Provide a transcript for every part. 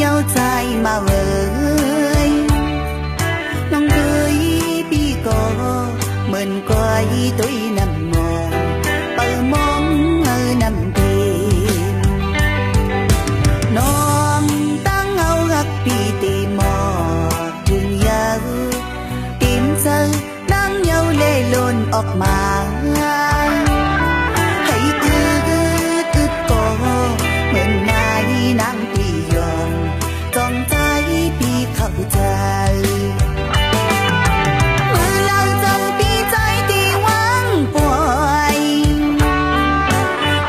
nhau dài mà ơi nông cưới bi có mình coi tôi nằm mòn bờ mong ở nằm tìm non tăng âu gắt bi tìm mò đường yêu tìm sơ đang nhau lê lôn ọc mà hãy cứ có mình ai nắng tùy dòng con trái bi khẩu trời mưa lao dòng bi trái thì hoang vội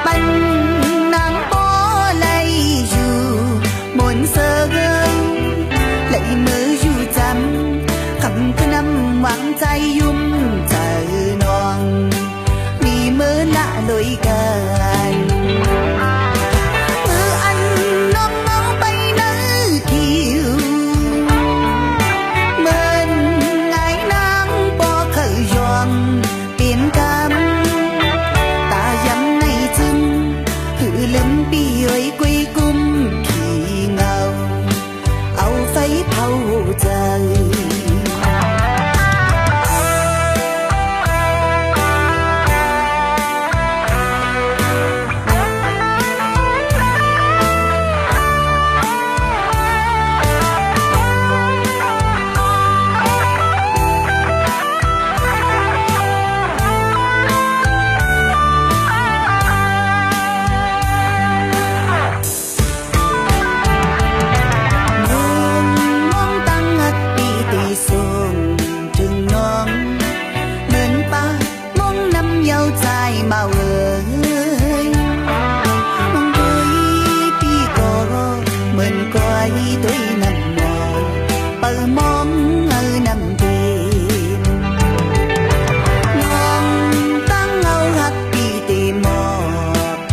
bánh nắng bó lấy dù muốn sơ lấy mơ dù chăm khẩm cứ năm vắng trái yum trời non vì mơ lạ lối gần mơ anh non ngóng bay nỡ thiêu mơn ngái nắng bỏ khởi giòn biển cam ta dám này chưng thử lên bi ơi quê cung kỳ ngầu áo phấy thâu trời màu ơi mong tôi bi có mình coi tôi nằm mò bờ mong ở nằm tìm ngon tăng âu hạt bi tìm mò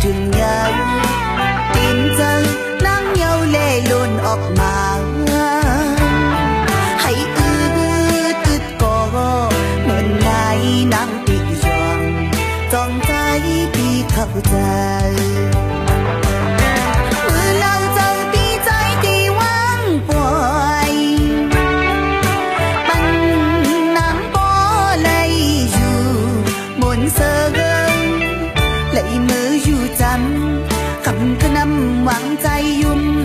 trường nhau tìm giờ nắng nhau lê luôn ọc mà hãy cứ có mình ai nắng tùy dòng con trái bi khẩu trời mưa lao dòng bi trái thì hoang vội bánh nắng bó lấy dù muốn sơ lấy mơ dù chăm khẩm cứ năm vắng trái yum